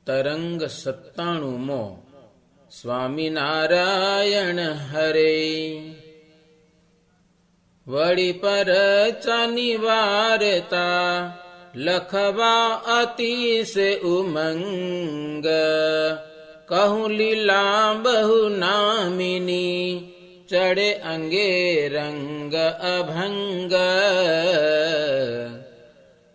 તરંગ 97મો સ્વામિનારાયણ હરે. વળી પર ચાની વાર્તા લખવા અતિશે ઉમંગ, કહું લીલા બહુ નામિની ચડે અંગે રંગ અભંગ.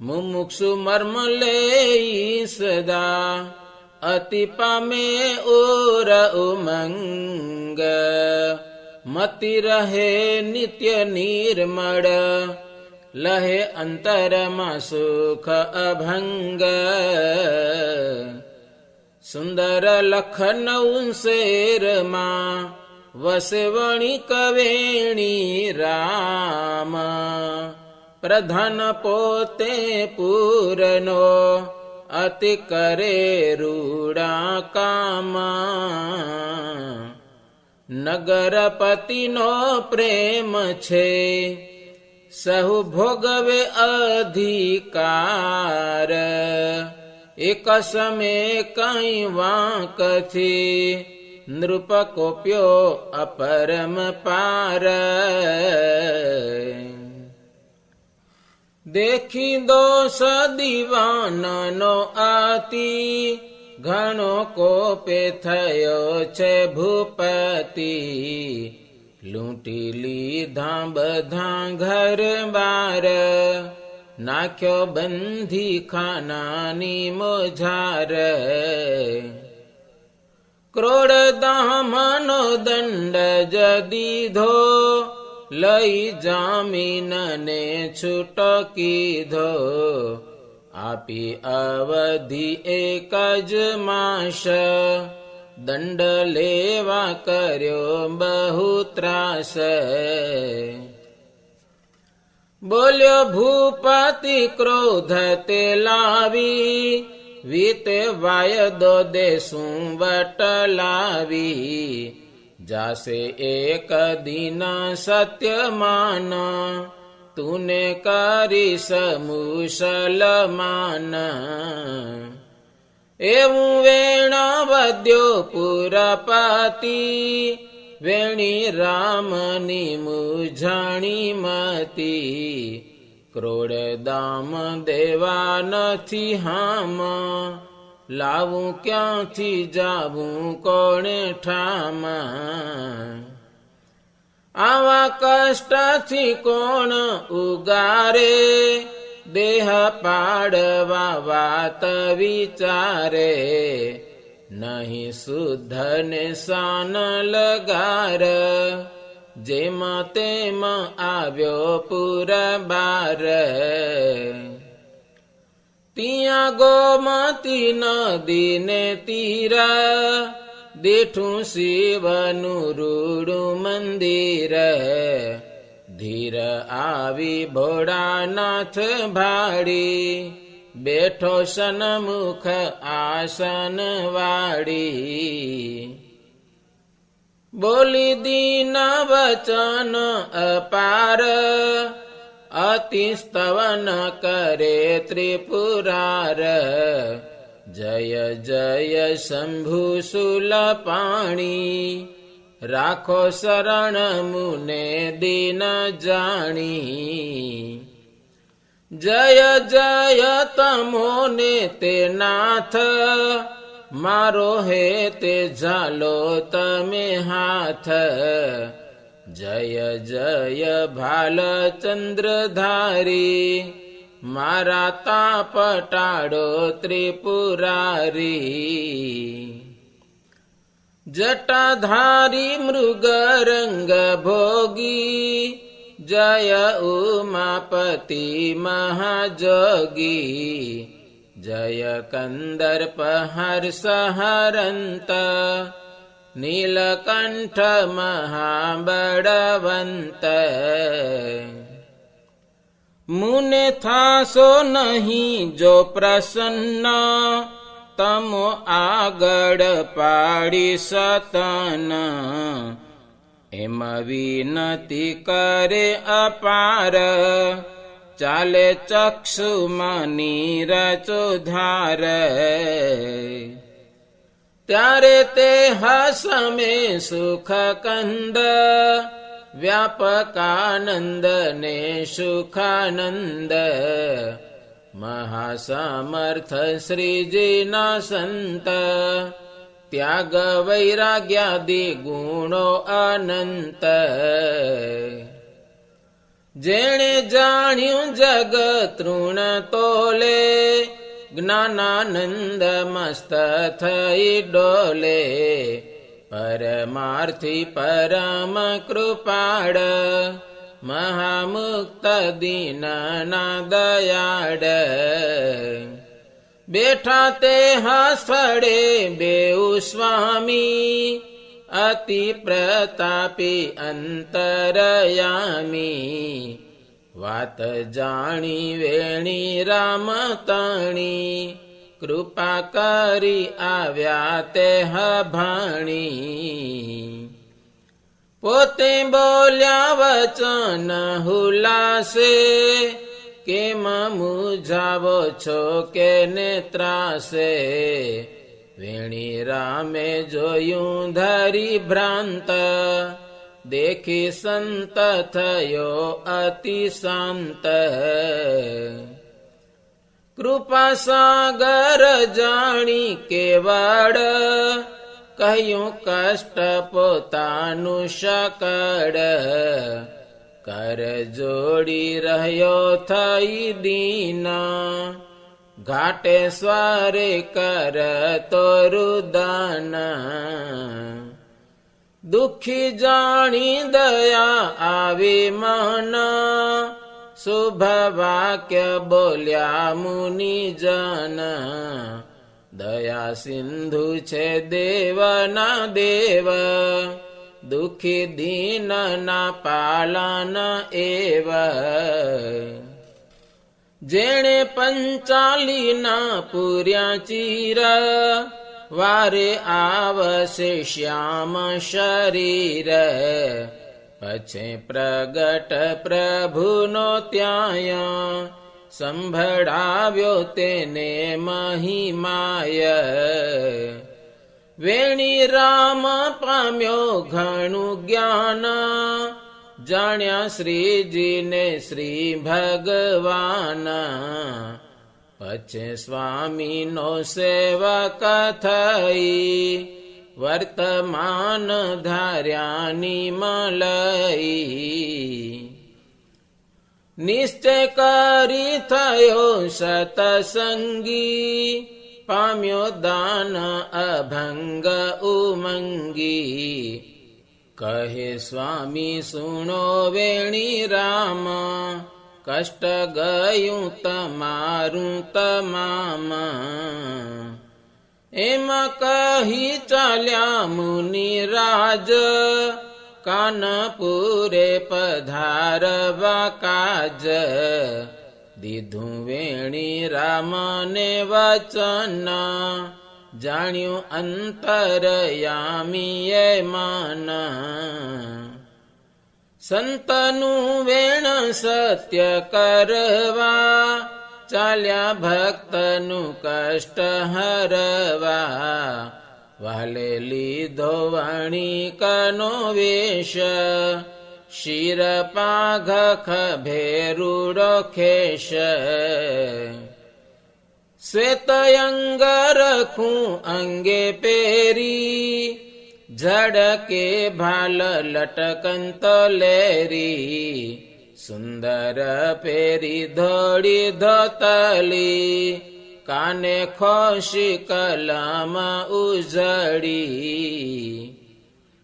મુમુક્ષુ મર્મ લે સદા અતિ પામે ઓર ઉમંગ. મતિ રહે નિત્ય નિર્મળ લહે અંતરમાં સુખ અભંગ. સુંદર લખનઉ શેરમાં વસે વણિક વેણી રામ. પ્રધાન પોતે પૂરનો અતિ કરે રૂડા કામ. નગરપતિનો પ્રેમ છે સહુ ભોગવે અધિકાર. એક સમે કઈ વાંકથી નૃપ કોપ્યો અપરમ પાર. દેખી દોષ દીવાનનો આતિ ઘણો કોપે થયો છે ભૂપતિ. લૂંટી લીધા બધા ઘર બાર નાખ્યો બંધી ખાનાની મોજાર. ક્રોડધામનો દંડ જ દીધો લઈ જામીનને છૂટો કીધો. આપી અવધિ એક જ માસ દંડ લેવા કર્યો બહુ ત્રાસ. બોલ્યો ભૂપતિ ક્રોધ તે લાવી વીતે વાયદો દેશું વટલાવી. જાસે એક દિન સત્યમાન તુને કરીશ મુસલમાન. એવું વેણ વધ્યો પુરપતિ વેણી રામની મુજાણી મતી. ક્રોડદામ દેવા નથી હામ લાવું ક્યાંથી જાવું કોણે ઠામ. આવા કષ્ટથી કોણ ઉગારે દેહ પાડવા વાત વિચારે. નહીં શુદ્ધ ને શાન લગાર જેમ તેમ આવ્યો પુરબાર. ત્યાં ગોમતી નદીને તીર દેઠું શિવનું રૂડું મંદિર. ધીર આવી ભોળાનાથ ભાડી બેઠો સન્મુખ આસન વાળી. બોલી દીન વચન અપાર અતિ સ્તવન કરે ત્રિપુરાર. જય જય શંભુ શૂલપાણી રાખો શરણ મુને દીન જાણી. જય જય તમોને તે નાથ મારો હે તે ઝાલો તમે હાથ. જય જય ભાલચંદ્રધારી મારા તાપ ટાળો ત્રિપુરારી. જટાધારી મૃગ રંગ ભોગી જય ઉમાપતિ મહાજોગી. જય કંદર્પ હર્ષ હરંત નીલકંઠ મહાબળવંત. મુને થાશો નહીં જો પ્રસન્ન તમો આગળ પાડી સતન. એમ વિનતી કરે અપાર ચાલે ચક્ષુમાં નીરચોધાર ત્યારે તે હસમે સુખ કંદ વ્યાપકાનંદ ને સુખાનંદ મહાસમર્થ શ્રીજીના સંત ત્યાગ વૈરાગ્યાદિ ગુણો અનંત જેણે જાણ્યું જગ તૃણ તોલે જ્ઞાનાનંદ મસ્ત થઈ ડોલે પરમાર્થી પરમ કૃપાળ મહામુક્ત દીનના દયાળ બેઠા તે હસડે બેઉ સ્વામી અતિ પ્રતાપી અંતરયામી વાત જાણી વેણી રામ તણી કૃપા કરી આવ્યા તે ભાણી પોતે બોલ્યા વચન હુલાસે કેમ મૂંઝાવો છો કે ને ત્રાસે વેણી રામે જોયું ધરી ભ્રાંત દેખી સંત થયો અતિ શાંત કૃપા સાગર જાણી કેવડ કહ્યું કષ્ટ પોતાનું શકડ કર જોડી રહ્યો થઈ દીન ઘાટે સ્વારે કર તો રુદન દુઃખી જાણી દયા આવી મન શુભ વાક્ય બોલ્યા મુનિજન દયા સિંધુ છે દેવના દેવ દુઃખી દીનના પાલન એવ જેણે પંચાલીના પૂર્યા ચીર વારે આવશે શ્યામ શરીર પછે પ્રગટ પ્રભુનો ત્યાંય સંભળાવ્યો તેને મહિમાય વેણી રામ પામ્યો ઘણું જ્ઞાન જાણ્યા શ્રીજીને શ્રી ભગવાન પછે સ્વામીનો સેવક થઈ વર્તમાન ધાર્યાની મલઈ નિશ્ચય કરી થયો સતસંગી પામ્યો દાન અભંગ ઉમંગી કહે સ્વામી સુણો વેણી રામ કષ્ટ ગયું તમારું તમામ એમ કહી ચાલ્યા મુનિરાજ કાનપુરે પધારવા કાજ દીધું વેણી રામને વચન જાણ્યું અંતરયામીએ મન સંતનું વેણ સત્ય કરવા ચાલ્યા ભક્તનું કષ્ટ હરવા વાલે લીધો વણિકનો વેશ શિર પાઘ ખભેરુડો ખેશ શ્વેતયંગ રખું અંગે પેરી ઝડકે ભાલ લટકંત લેરી સુંદર પેરી ધોળી ધોતલી કાને ખોશી કલમ ઉજળી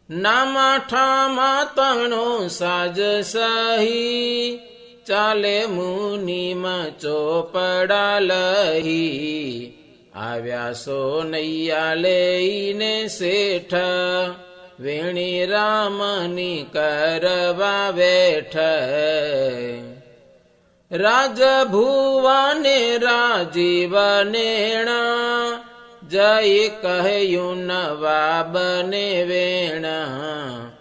નામાઠામાં તણો સાજ સહી ચાલે મુનિમાં ચોપડા લહી આવ્યા સોનૈયા લઈને શેઠ વેણી રામની કરવા બેઠ રાજભુવાને રાજીવનેણા જય કહ્યું નવાબને વેણા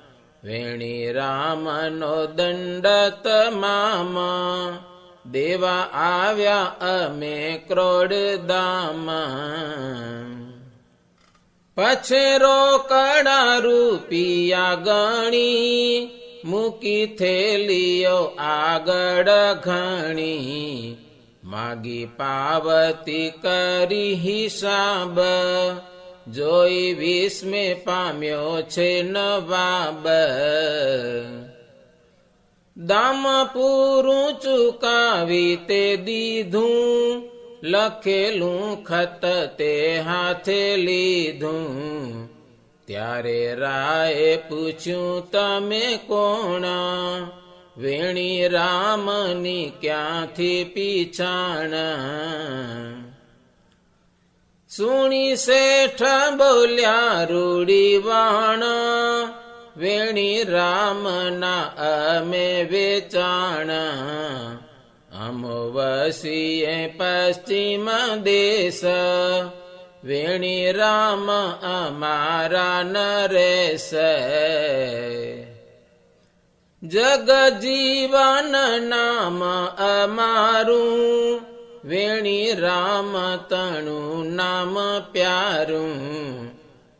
વેણી રામનો દંડ તમામ દેવા આવ્યા અમે ક્રોડધામમાં. પછી રોકડા રૂપિયા ગણી મૂકી થેલીઓ આગળ ઘણી, માગી પાવતી કરી હિસાબ, જોઈ વિસ્મે પામ્યો છે નવાબ. દામ પૂરું ચુકાવી તે દીધું, લખેલું ખત તે હાથે લીધું. ત્યારે રાયે પૂછ્યું તમે કોણ, વેણી રામની ક્યાંથી પીછાણ. સુણી શેઠ બોલ્યા રૂડી વાણ, વેણી રામના અમે વેચાણ. અમો વસીએ પશ્ચિમ દેશ, વેણી રામ અમારા નરેશ. જગજીવન નામ અમારું, વેણી રામ તણું નામ પ્યારું.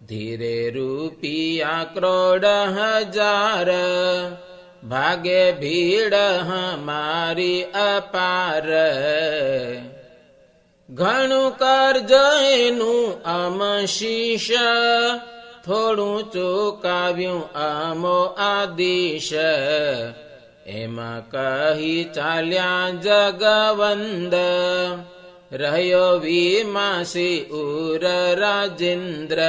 ધીરે રૂપિયા ક્રોડ હજાર, ભાગે ભીડ હમારી અપાર. ઘણું કરજ એનું અમશીષ, થોડું ચૂકાવ્યું અમો આદિશ. એમાં કહી ચાલ્યા જગવંદ, રહ્યો વિમાસી ઉર રાજેન્દ્ર.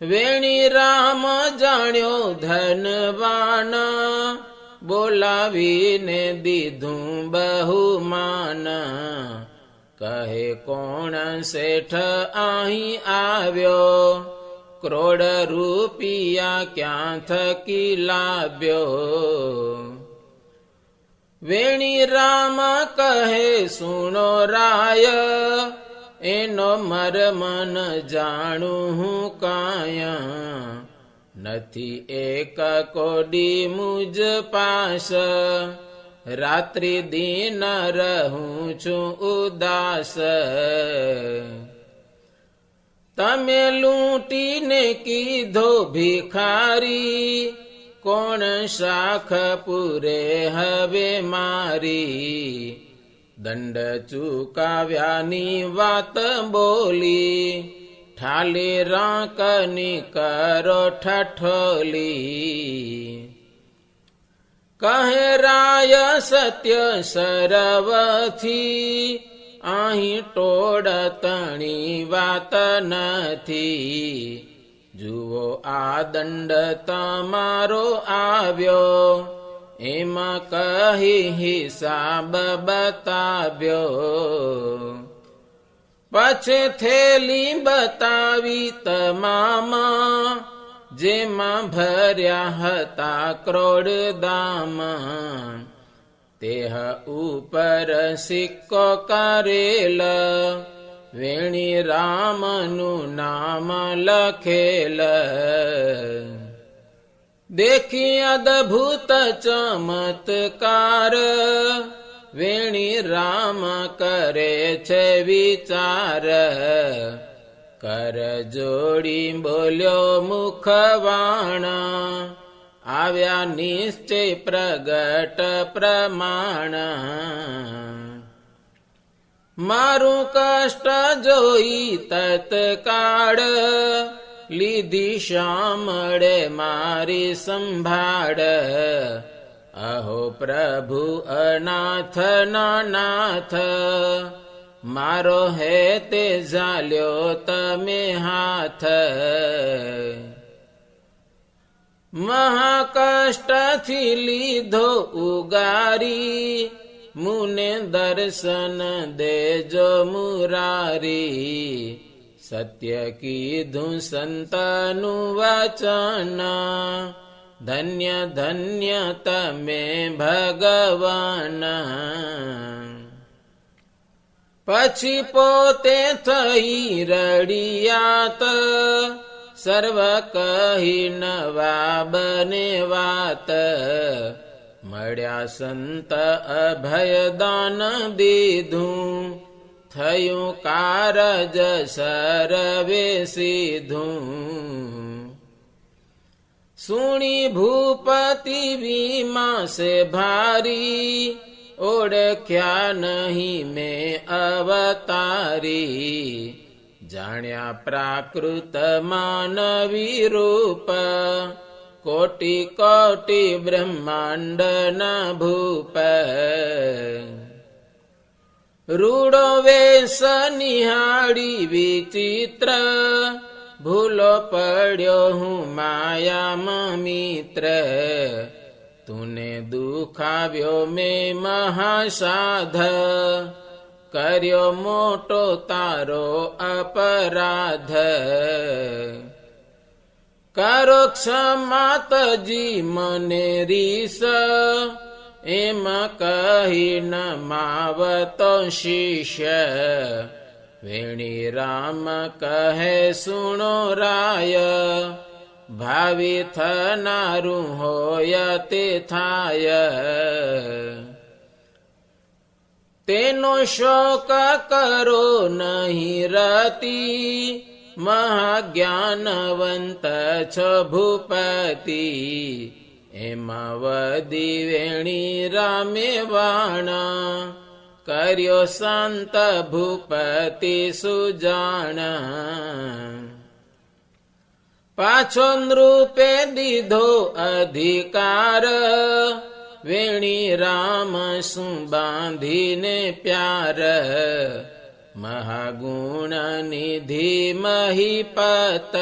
વેણી રામ જાણ્યો ધનવાન, બોલાવીને દીધું બહુમાન. કહે કોણ શેઠ અહીં આવ્યો, ક્રોડ રૂપિયા ક્યાં થકી લાવ્યો. વેણી રામ કહે સુણો રાય, એનો મરમન જાણું હું કાય. નથી એક કોડી મુજ પાસ, રાત્રિ દિન રહું છું ઉદાસ. તમે લૂંટીને કીધો ભિખારી, કોણ શાખ પૂરે હવે મારી. દંડ ચૂકાવ્યાની વાત બોલી, ઠાલી રાંકની કરો ઠઠોલી. કહે રાય સત્ય સરવથી, અહીં ટોળ તણી વાત નથી. જુઓ આ દંડ તમારો આવ્યો, એમાં કહી હિસાબ બતાવ્યો. પછી થેલી બતાવી તમામ, જેમાં ભર્યા હતા ક્રોડ દામ. તેહ ઉપર સિક્કો કરેલ, વેણી રામનું નામ લખેલ. દેખી અદભુત ચમત્કાર, વેણી રામ કરે છે વિચાર. કર જોડી બોલ્યો મુખવાણ, આવ્યા નિશ્ચય પ્રગટ પ્રમાણ. મારું કષ્ટ જોઈ તત્કાળ, લીધી શામળે મારી સંભાળ. અહો પ્રભુ અનાથ ના નાથ, મારો હે તે ઝાલ્યો તમે હાથ. મહાકષ્ટથી લીધો ઉગારી, મુને દર્શન દેજો મુરારી. સત્ય કીધું સંતનું વચન, ધન્ય ધન્ય તમે ભગવાન. પછી પોતે થઈ રડિયાત, સર્વ કહી નવાબને વાત. મળ્યા સંત અભયદાન દીધું, થયું કારજ સરવે સીધું. સુણી ભૂપતિ વિમાસે ભારી, ઓળખ્યા નહીં મેં અવતારી. જાણ્યા પ્રાકૃત માનવી રૂપ, કોટી કોટી બ્રહ્માંડના ભૂપ. રૂડો વેશ નિહાળી વિચિત્ર, ભૂલો પડ્યો હું માયામાં મિત્ર. તુને દુખાવ્યો મેં મહાસાધ, કર્યો મોટો તારો અપરાધ. કરો ક્ષમા તજી મને રીસ, એમ કહી ન માવતો શિષ્ય. વેણી રામ કહે સુણો રાય, ભાવિ થનારું હોય તે થાય. તેનો શોક કરો નહીં રતી, મહાજ્ઞાનવંત છો ભૂપતિ. એમાં વદી વેણી રામે વાણ, કર્યો સંત ભૂપતિ સુજાણ. પાછો નૃપે દીધો અધિકાર, વેણી રામ શું બાંધીને પ્યાર. મહાગુણ નિધિ મહીપત,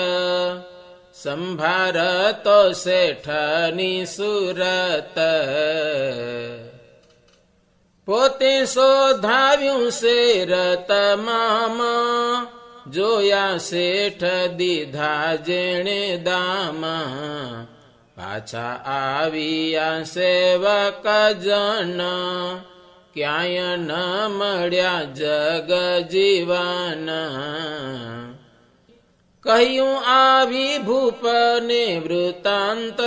સંભારતો શેઠની સુરત. પોતે શોધાવ્યું શેર તમામ, જોયા શેઠ દીધા જેણે દામ. પાછા આવ્યા સેવક જન, ક્યાંય ન મળ્યા જગ જીવન. કહ્યું આવી ભૂપને વૃતાંત,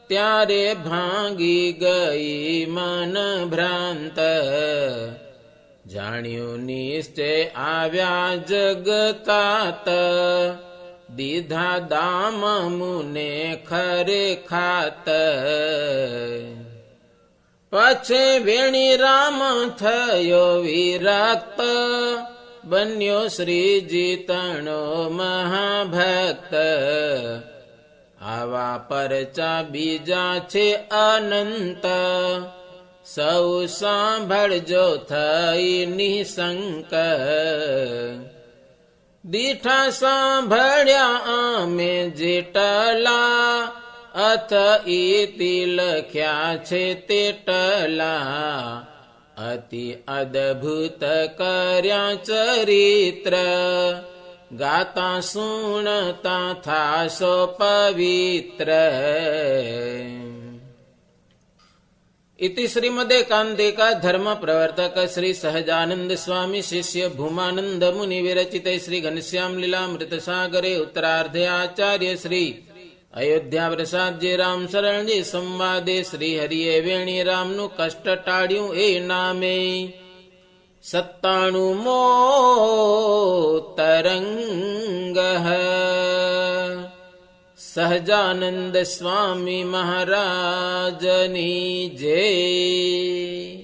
ત્યારે ભાંગી ગઈ મન ભ્રાંત. જાણ્યું નિશ્ચય આવ્યા જગતાત, દીધા દામ મુને ખરે ખાત. પછે વેણી રામ થયો વિરક્ત, બન્યો શ્રીજી તણો મહાભક્ત. આવા પરચા બીજા છે અનંત, સૌ સાંભળજો થઈ નિશંક. દીઠા સાંભળ્યા અમે જેટલા, અથ ઇતિ લખ્યા છે તેટલા. અતિ અદ્ભુત કર્યા ચરિત્ર, ગાતા સુણતા થાશો પવિત્ર. इति श्रीमदेकान्तिका धर्म प्रवर्तक श्री सहजानंद स्वामी शिष्य भूमानंद मुनि विरचित श्री घनश्याम लीलामृत सागरे उत्तरार्धे आचार्य श्री अयोध्या प्रसाद जी राम शरण जी संवादे श्री हरिये वेणी राम नु कष्ट टाळ्યું ए नामे 97મો तरंग સહજાનંદ સ્વામી મહારાજની જય.